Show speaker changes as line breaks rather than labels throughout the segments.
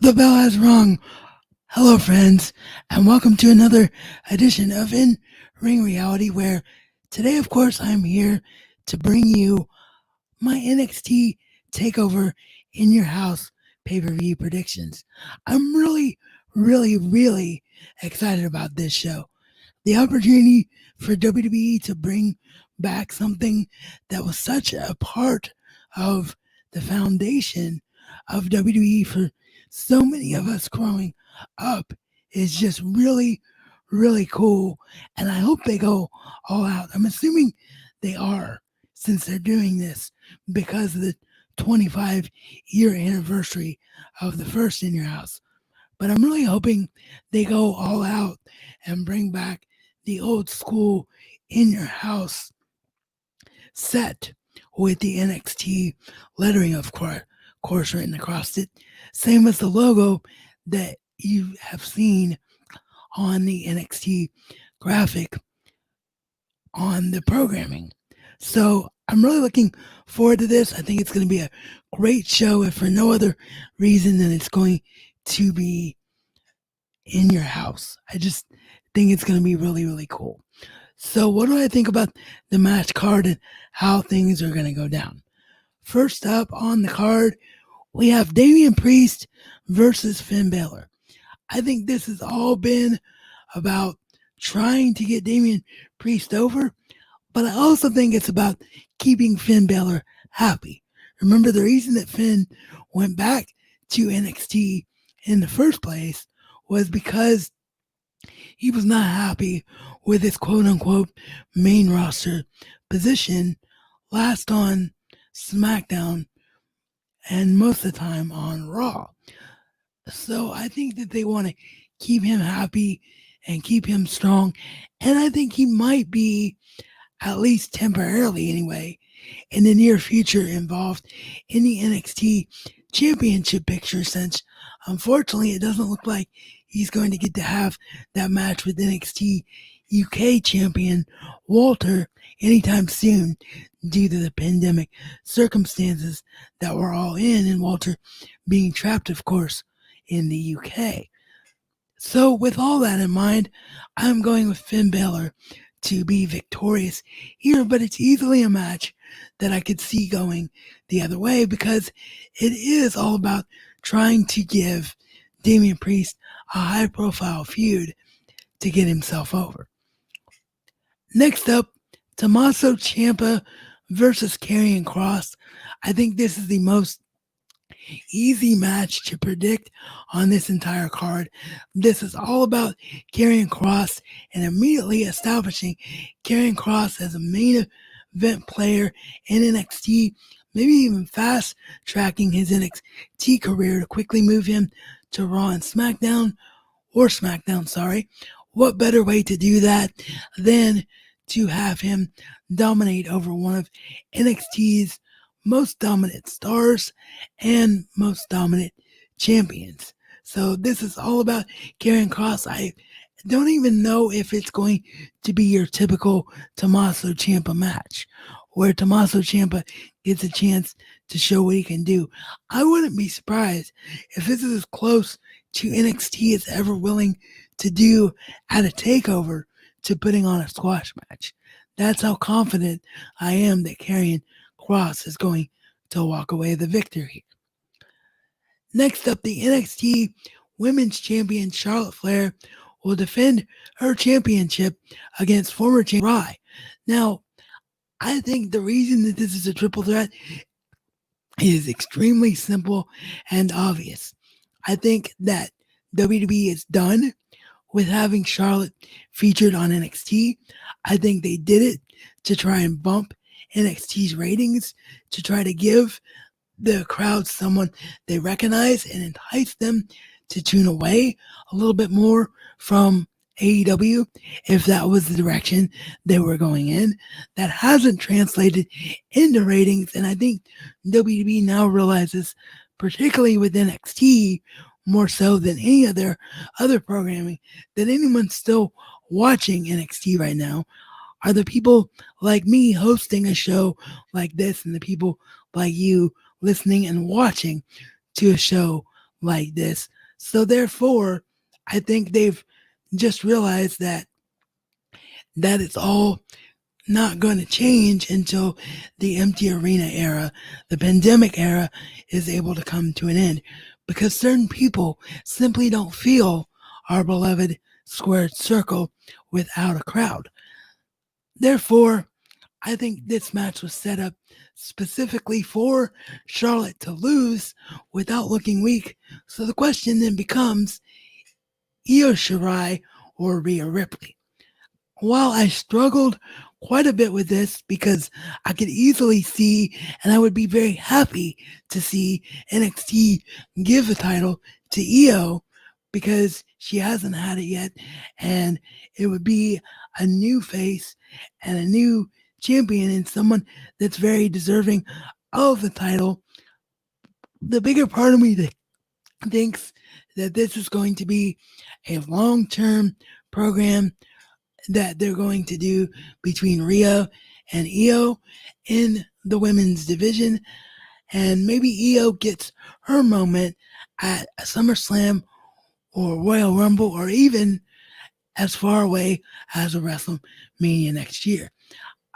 The bell has rung. Hello, friends, and welcome to another edition of In Ring Reality, where today, of course, I'm here to bring you my NXT Takeover in Your House pay-per-view predictions. I'm really excited about this show. The opportunity for WWE to bring back something that was such a part of the foundation of WWE for so many of us growing up is just really cool. And I hope they go all out. I'm assuming they are, since they're doing this because of the 25-year anniversary of the first In Your House. But I'm really hoping they go all out and bring back the old school In Your House set with the NXT lettering, of course, written across it. Same as the logo that you have seen on the NXT graphic on the programming. So I'm really looking forward to this. I think it's going to be a great show, if for no other reason than it's going to be in your house. I just think it's going to be really cool. So what do I think about the match card and how things are going to go down? First up on the card, we have Damian Priest versus Finn Balor. I think this has all been about trying to get Damian Priest over, but I also think it's about keeping Finn Balor happy. Remember, the reason that Finn went back to NXT in the first place was because he was not happy with his quote-unquote main roster position last on SmackDown and most of the time on Raw. So I think that they want to keep him happy and keep him strong. And I think he might be, at least temporarily anyway, in the near future involved in the NXT championship picture, since unfortunately it doesn't look like he's going to get to have that match with NXT UK champion Walter anytime soon due to the pandemic circumstances that we're all in, and Walter being trapped, of course, in the UK. So with all that in mind, I'm going with Finn Balor to be victorious here, but it's easily a match that I could see going the other way because it is all about trying to give Damian Priest a high-profile feud to get himself over. Next up, Tommaso Ciampa versus Karrion Kross. I think this is the most easy match to predict on this entire card. This is all about Karrion Kross and immediately establishing Karrion Kross as a main event player in NXT, maybe even fast tracking his NXT career to quickly move him to Raw and SmackDown. What better way to do that than to have him dominate over one of NXT's most dominant stars and most dominant champions. So this is all about Karrion Kross. I don't even know if it's going to be your typical Tommaso Ciampa match, where Tommaso Ciampa gets a chance to show what he can do. I wouldn't be surprised if this is as close to NXT as ever willing to do at a takeover to putting on a squash match. That's how confident I am that Karrion Kross is going to walk away the victor here. Next up, the NXT Women's Champion Charlotte Flair will defend her championship against former champion Rai. Now, I think the reason that this is a triple threat is extremely simple and obvious. I think that WWE is done with having Charlotte featured on NXT. I think they did it to try and bump NXT's ratings, to try to give the crowd someone they recognize and entice them to tune away a little bit more from AEW if that was the direction they were going in. That hasn't translated into ratings, and I think WWE now realizes, particularly with NXT, more so than any of their other programming, that anyone still watching NXT right now are the people like me hosting a show like this and the people like you listening and watching to a show like this So therefore, I think they've just realized that it's all not going to change until the empty arena era, the pandemic era, is able to come to an end. Because certain people simply don't feel our beloved squared circle without a crowd. Therefore, I think this match was set up specifically for Charlotte to lose without looking weak. So the question then becomes Io Shirai or Rhea Ripley. While I struggled quite a bit with this because I could easily see, and I would be very happy to see NXT give the title to Io because she hasn't had it yet, and it would be a new face and a new champion and someone that's very deserving of the title. The bigger part of me that thinks that this is going to be a long-term program that they're going to do between Rhea and Io in the women's division. And maybe Io gets her moment at a SummerSlam or Royal Rumble or even as far away as a WrestleMania next year.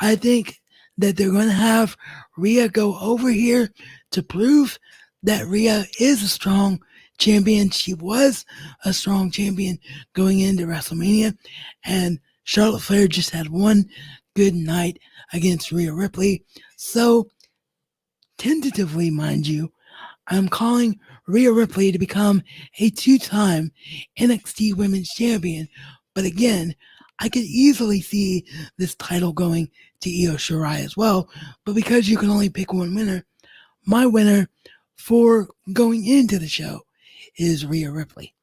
I think that they're going to have Rhea go over here to prove that Rhea is a strong champion. She was a strong champion going into WrestleMania, and Charlotte Flair just had one good night against Rhea Ripley. So, tentatively, mind you, I'm calling Rhea Ripley to become a two-time NXT Women's Champion. But again, I could easily see this title going to Io Shirai as well. But because you can only pick one winner, my winner for going into the show is Rhea Ripley.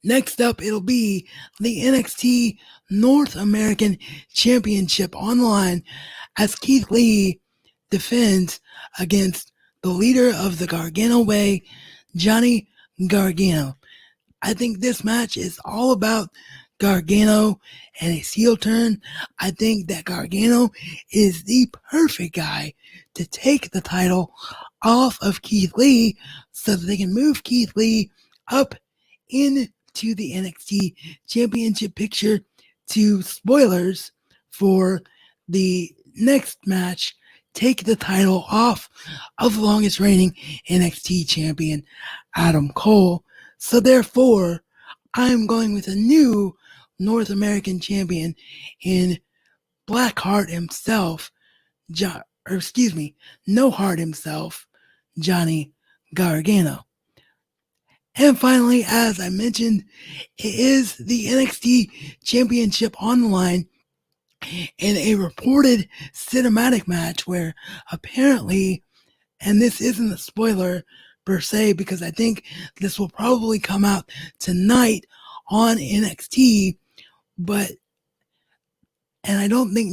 Next up, it'll be the NXT North American Championship on the line as Keith Lee defends against the leader of the Gargano Way, Johnny Gargano. I think this match is all about Gargano and his heel turn. I think that Gargano is the perfect guy to take the title off of Keith Lee so that they can move Keith Lee up into the NXT Championship picture to, spoilers for the next match, take the title off of the longest reigning NXT champion, Adam Cole. So therefore, I'm going with a new North American champion in Blackheart himself, No Heart himself, Johnny Gargano. And finally, as I mentioned, it is the NXT Championship on the line in a reported cinematic match where apparently, and this isn't a spoiler per se because I think this will probably come out tonight on NXT, but, and I don't think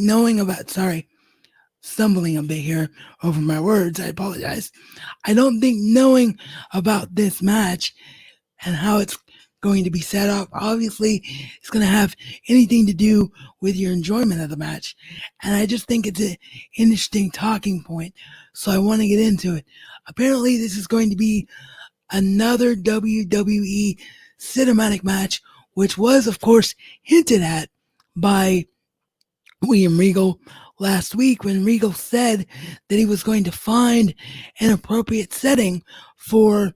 stumbling a bit here over my words, I apologize. I don't think knowing about this match and how it's going to be set up, obviously, it's going to have anything to do with your enjoyment of the match. And I just think it's an interesting talking point. So I want to get into it. Apparently, this is going to be another WWE cinematic match, which was, of course, hinted at by William Regal last week when Regal said that he was going to find an appropriate setting for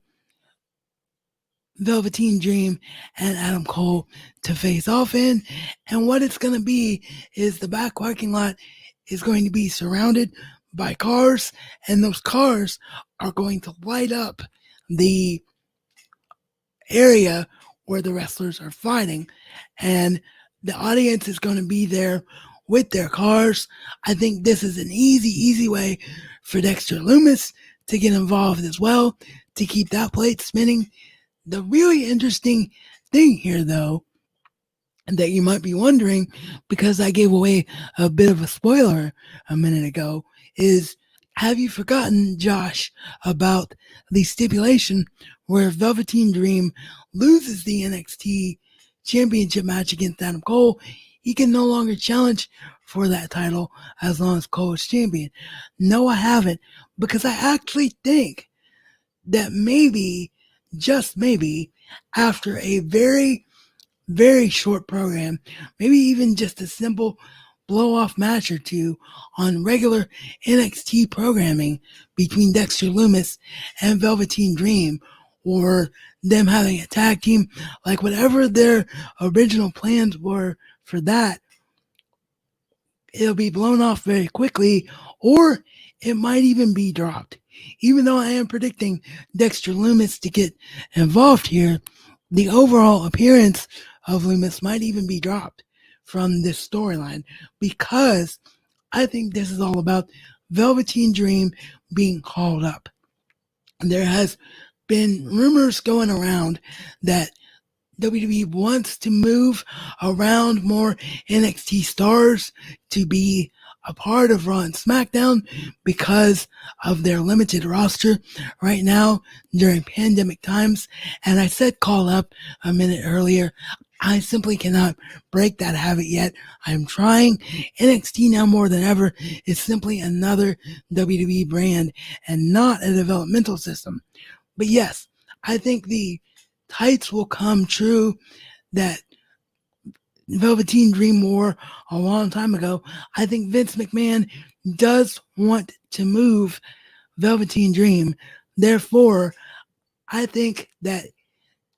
Velveteen Dream and Adam Cole to face off in. And what it's going to be is the back parking lot is going to be surrounded by cars, and those cars are going to light up the area where the wrestlers are fighting. And the audience is going to be there with their cars. I think this is an easy way for Dexter Lumis to get involved as well, to keep that plate spinning. The really interesting thing here, though, that you might be wondering, because I gave away a bit of a spoiler a minute ago, is have you forgotten, Josh, about the stipulation where Velveteen Dream loses the NXT Championship match against Adam Cole? He can no longer challenge for that title as long as Cole is champion. No, I haven't, because I actually think that maybe just maybe, after a very, very short program, maybe even just a simple blow off match or two on regular NXT programming between Dexter Lumis and Velveteen Dream, or them having a tag team, like whatever their original plans were for that, it'll be blown off very quickly, or it might even be dropped. Even though I am predicting Dexter Lumis to get involved here, the overall appearance of Lumis might even be dropped from this storyline, because I think this is all about Velveteen Dream being called up. There has been rumors going around that WWE wants to move around more NXT stars to be a part of Raw and SmackDown because of their limited roster right now during pandemic times. And I said call up a minute earlier. I simply cannot break that habit yet. I'm trying. NXT now more than ever is simply another WWE brand and not a developmental system. But yes, I think the tights will come true that Velveteen Dream wore a long time ago. I think Vince McMahon does want to move Velveteen Dream. Therefore, I think that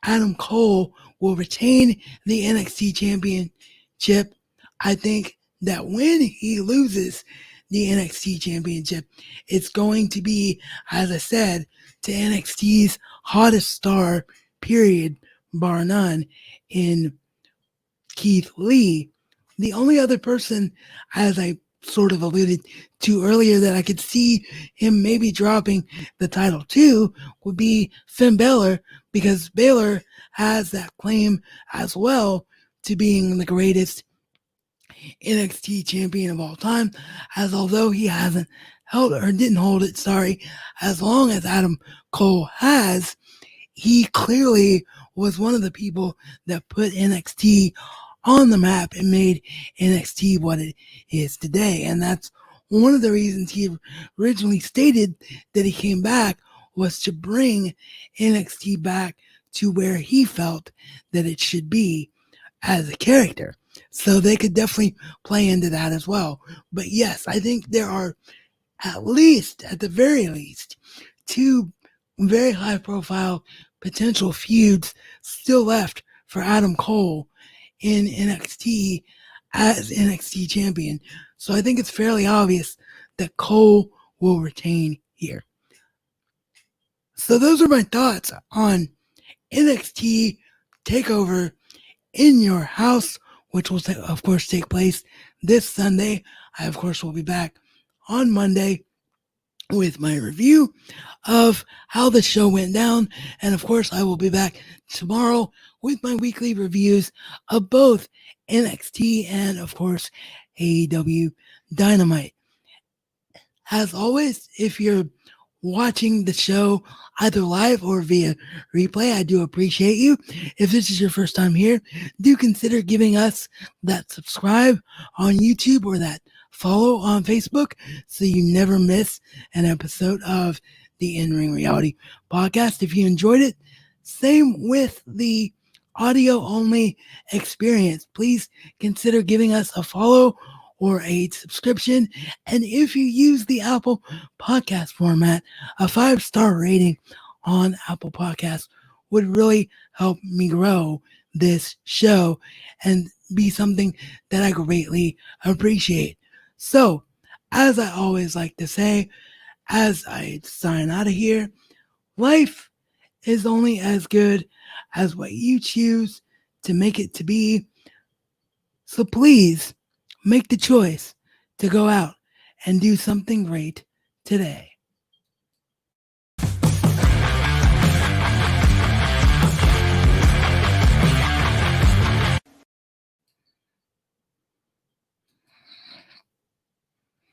Adam Cole will retain the NXT Championship. I think that when he loses the NXT Championship, it's going to be, as I said, to NXT's hottest star, period, bar none, in Keith Lee. The only other person, as I sort of alluded to earlier, that I could see him maybe dropping the title to would be Finn Balor, because Balor has that claim as well to being the greatest NXT champion of all time, as although he hasn't held or didn't hold it, as long as Adam Cole has, he clearly was one of the people that put NXT on the map and made NXT what it is today. And that's one of the reasons he originally stated that he came back, was to bring NXT back to where he felt that it should be as a character. So they could definitely play into that as well. But yes, I think there are at the very least, two very high profile potential feuds still left for Adam Cole in NXT as NXT champion. So I think it's fairly obvious that Cole will retain here. So those are my thoughts on NXT Takeover in Your House, which will, of course, take place this Sunday. I, of course, will be back on Monday with my review of how the show went down. And of course, I will be back tomorrow with my weekly reviews of both NXT and, of course, AEW Dynamite. As always, if you're watching the show either live or via replay, I do appreciate you. If this is your first time here, do consider giving us that subscribe on YouTube or that follow on Facebook so you never miss an episode of the In-Ring Reality podcast. If you enjoyed it, same with the audio only experience. Please consider giving us a follow or a subscription. And if you use the Apple podcast format, a 5-star rating on Apple Podcasts would really help me grow this show and be something that I greatly appreciate. So, as I always like to say, as I sign out of here, life is only as good as what you choose to make it to be. So please make the choice to go out and do something great today.